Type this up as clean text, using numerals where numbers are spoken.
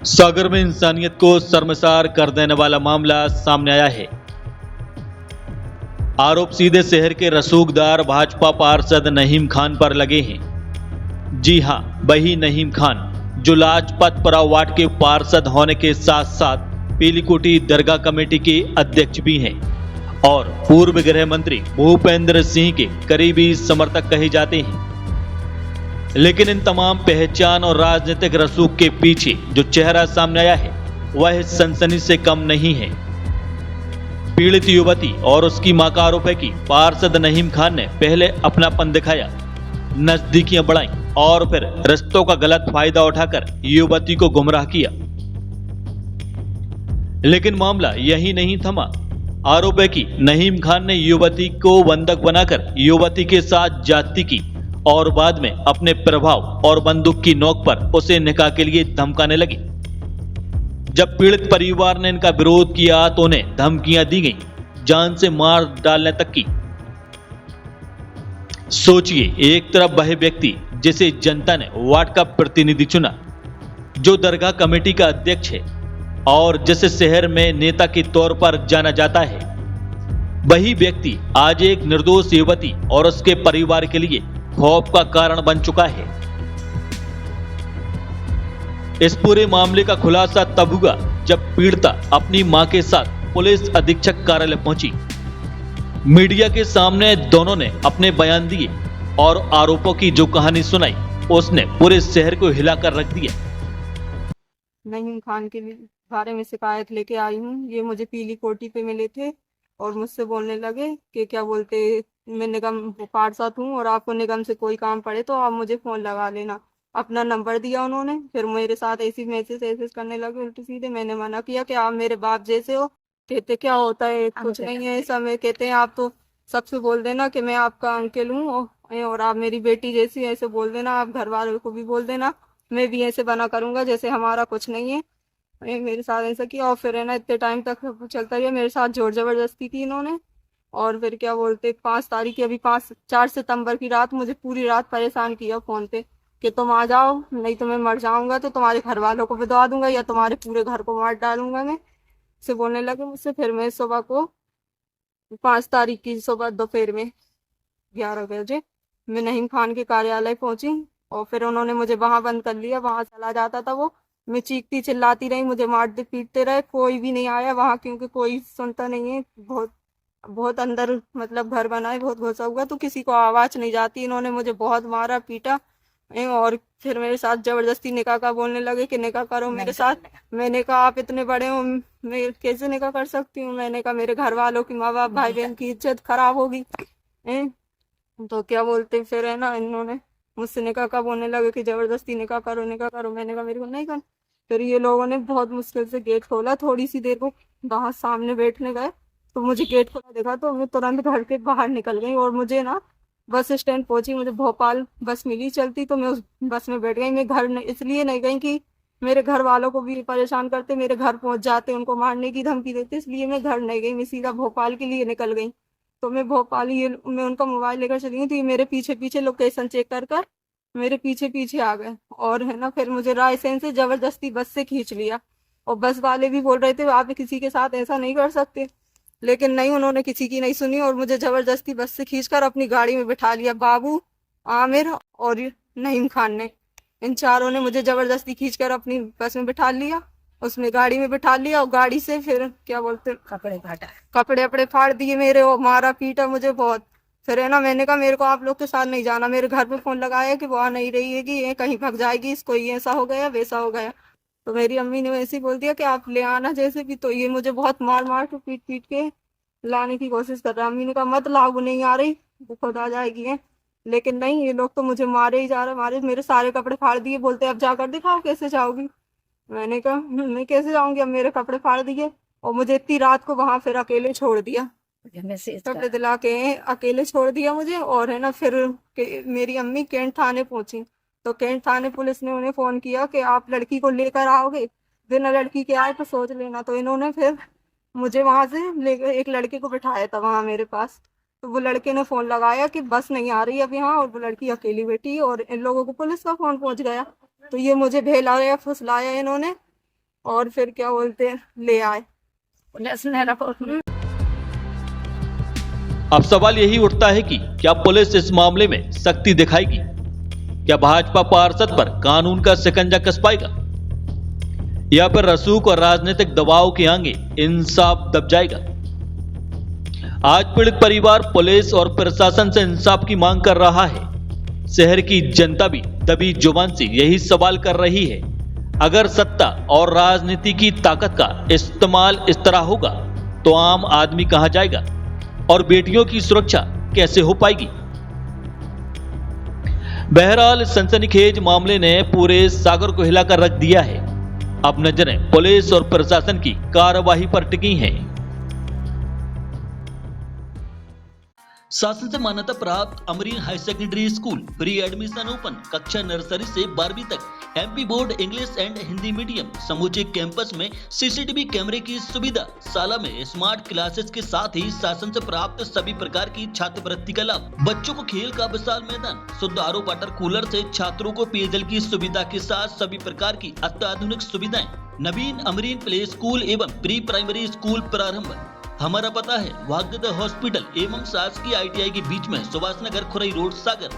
सागर में इंसानियत को शर्मसार कर देने वाला मामला सामने आया है। आरोप सीधे शहर के रसूखदार भाजपा पार्षद नहीम खान पर लगे हैं। जी हां, वही नहीम खान जो लाजपत पराव वार्ड के पार्षद होने के साथ साथ पीलीकुटी दरगाह कमेटी के अध्यक्ष भी हैं और पूर्व गृह मंत्री भूपेंद्र सिंह के करीबी समर्थक कहे जाते हैं। लेकिन इन तमाम पहचान और राजनीतिक रसूख के पीछे जो चेहरा सामने आया है वह सनसनी से कम नहीं है। पीड़ित युवती और उसकी मां का आरोप है कि पार्षद नहीम खान ने पहले अपनापन दिखाया, नजदीकियां बढ़ाई और फिर रिश्तों का गलत फायदा उठाकर युवती को गुमराह किया। लेकिन मामला यही नहीं थमा। आरोप है कि नहीम खान ने युवती को बंधक बनाकर युवती के साथ जाति की और बाद में अपने प्रभाव और बंदूक की नोक पर उसे निकाह के लिए धमकाने लगी। जब पीड़ित परिवार ने इनका विरोध किया तो उन्हें धमकियां दी गईं, जान से मार डालने तक की। सोचिए, एक तरफ वह व्यक्ति जिसे जनता ने वार्ड का प्रतिनिधि चुना, जो दरगाह कमेटी का अध्यक्ष है और जिसे शहर में नेता के तौर पर जाना जाता है, वही व्यक्ति आज एक निर्दोष युवती और उसके परिवार के लिए खौफ का कारण बन चुका है। इस पूरे मामले का खुलासा तब हुआ जब पीड़िता अपनी मां के साथ पुलिस अधीक्षक कार्यालय पहुंची। मीडिया के सामने दोनों ने अपने बयान दिए और आरोपों की जो कहानी सुनाई उसने पूरे शहर को हिलाकर रख दिया। नहीम खान के बारे में शिकायत लेके आई हूँ। ये मुझे पीली कोठी पे मिले थे और मुझसे बोलने लगे कि क्या बोलते, मैं निगम पार्षद हूँ और आपको निगम से कोई काम पड़े तो आप मुझे फोन लगा लेना। अपना नंबर दिया उन्होंने, फिर मेरे साथ ऐसी मैसेज करने लगे उल्टे सीधे। मैंने मना किया कि आप मेरे बाप जैसे हो। कहते क्या होता है, कुछ नहीं है ऐसा। मैं कहते हैं आप तो सबसे बोल देना कि मैं आपका अंकल हूँ और आप मेरी बेटी जैसी, ऐसे बोल देना। आप घर वालों को भी बोल देना, मैं भी ऐसे बना करूंगा जैसे हमारा कुछ नहीं है। मेरे साथ ऐसा किया और फिर है ना इतने टाइम तक चलता रहा। मेरे साथ जोर जबरदस्ती की इन्होंने। और फिर क्या बोलते, 5 तारीख की, अभी 4 सितंबर की रात मुझे पूरी रात परेशान किया फोन पे कि तुम आ जाओ, नहीं तो मैं मर जाऊंगा, तो तुम्हारे घर वालों को भिजवा दूंगा या तुम्हारे पूरे घर को मार डालूंगा मैं, से बोलने लगे मुझसे। फिर मैं सुबह को 5 तारीख की सुबह दोपहर में 11 बजे मैं नहीम खान के कार्यालय पहुंची और फिर उन्होंने मुझे वहां बंद कर लिया। वहां चला जाता था वो, मैं चीखती चिल्लाती रही, मुझे मारते पीटते रहे, कोई भी नहीं आया वहां, क्योंकि कोई सुनता नहीं है। बहुत बहुत अंदर मतलब घर बना है, बहुत घुसा हुआ, तो किसी को आवाज नहीं जाती। इन्होंने मुझे बहुत मारा पीटा और फिर मेरे साथ जबरदस्ती निकाह का बोलने लगे कि निकाह करो मेरे साथ। मैंने कहा आप इतने बड़े हो, मैं कैसे निकाह कर सकती हूँ। मैंने कहा मेरे घर वालों की, माँ बाप भाई बहन की इज्जत खराब होगी। तो क्या बोलते, फिर है ना इन्होंने मुझसे निकाह का बोलने लगे कि जबरदस्ती निकाह करो निकाह करो। मैंने कहा मेरे को नहीं कर। फिर ये लोगों ने बहुत मुश्किल से गेट खोला, थोड़ी सी देर को बाहर सामने बैठने गए तो मुझे गेट खोला देखा तो मैं तुरंत घर के बाहर निकल गई और मुझे ना बस स्टैंड पहुंची। मुझे भोपाल बस मिली चलती तो मैं उस बस में बैठ गई। मैं घर इसलिए नहीं गई कि मेरे घर वालों को भी परेशान करते, मेरे घर पहुंच जाते, उनको मारने की धमकी देते, इसलिए मैं घर नहीं गई। मैं सीधा भोपाल के लिए निकल गई। तो मैं भोपाल, ये मैं उनका मोबाइल लेकर चली गई तो ये मेरे पीछे पीछे लोकेशन चेक कर कर मेरे पीछे पीछे आ गए और है ना फिर मुझे रायसेन से जबरदस्ती बस से खींच लिया। और बस वाले भी बोल रहे थे आप किसी के साथ ऐसा नहीं कर सकते, लेकिन नहीं, उन्होंने किसी की नहीं सुनी और मुझे जबरदस्ती बस से खींचकर अपनी गाड़ी में बिठा लिया। बाबू, आमिर और नईम खान ने, इन चारों ने मुझे जबरदस्ती खींचकर अपनी बस में बिठा लिया, उसमें गाड़ी में बिठा लिया और गाड़ी से फिर क्या बोलते कपड़े अपड़े फाड़ दिए मेरे और मारा पीटा मुझे बहुत। फिर है ना मैंने कहा मेरे को आप लोग के साथ नहीं जाना। मेरे घर पे फोन लगाया कि वो आ नहीं रही है, कि ये कहीं भाग जाएगी, इसको ये ऐसा हो गया वैसा हो गया। तो मेरी अम्मी ने वैसे ही बोल दिया कि आप ले आना जैसे भी। तो ये मुझे बहुत मार मार के पीट पीट के लाने की कोशिश कर रहा। अम्मी ने कहा मत लाओ, वो नहीं आ रही, वो खुद आ जाएगी है। लेकिन नहीं, ये लोग तो मुझे मारे ही जा रहे, मारे, मेरे सारे कपड़े फाड़ दिए। बोलते अब जाकर दिखाओ कैसे जाओगी। मैंने कहा मैं कैसे जाऊंगी, अब मेरे कपड़े फाड़ दिए और मुझे इतनी रात को वहां फिर अकेले छोड़ दिया, कपड़े दिला के अकेले छोड़ दिया मुझे। और है ना फिर मेरी अम्मी कैंट थाने पहुंची तो कैंट थाने पुलिस ने उन्हें फोन किया कि आप लड़की को लेकर आओगे, बिना लड़की के आए तो सोच लेना। तो इन्होंने फिर मुझे वहां से लेकर एक लड़के को बिठाया था वहां मेरे पास। तो वो लड़के ने फोन लगाया कि बस नहीं आ रही अब यहाँ और वो लड़की अकेली बैठी और इन लोगों को पुलिस का फोन पहुंच गया। तो ये मुझे बहलाया फुसलाया इन्होंने और फिर क्या बोलते हैं, ले आए पुलिस ने रिपोर्ट। अब सवाल यही उठता है कि क्या पुलिस इस मामले में सख्ती दिखाएगी? क्या भाजपा पार्षद पर कानून का शिकंजा कस पाएगा, या फिर रसूख और राजनीतिक दबाव के आगे इंसाफ दब जाएगा? आज पीड़ित परिवार पुलिस और प्रशासन से इंसाफ की मांग कर रहा है। शहर की जनता भी दबी जुबान से यही सवाल कर रही है। अगर सत्ता और राजनीति की ताकत का इस्तेमाल इस तरह होगा तो आम आदमी कहां जाएगा और बेटियों की सुरक्षा कैसे हो पाएगी? बहरहाल सनसनीखेज मामले ने पूरे सागर को हिलाकर रख दिया है। अब नजरें पुलिस और प्रशासन की कार्रवाई पर टिकी हैं। शासन से मान्यता प्राप्त Amreen high secondary school pre admission open. कक्षा नर्सरी से 12वीं तक MP board English and Hindi medium. समूचे कैंपस में सीसीटीवी कैमरे की सुविधा। शाला में स्मार्ट क्लासेस के साथ ही शासन से प्राप्त सभी प्रकार की छात्रवृत्ति का लाभ। बच्चों को खेल का विशाल मैदान, शुद्ध आरओ वाटर कूलर से छात्रों को पेयजल की सुविधा के साथ सभी प्रकार की अत्याधुनिक सुविधाएं। नवीन अमरीन प्ले स्कूल एवं प्री प्राइमरी स्कूल प्रारंभ। हमारा पता है वाग्देव हॉस्पिटल एवं शासकीय ITI के बीच में, सुभाष नगर, खुरई रोड, सागर।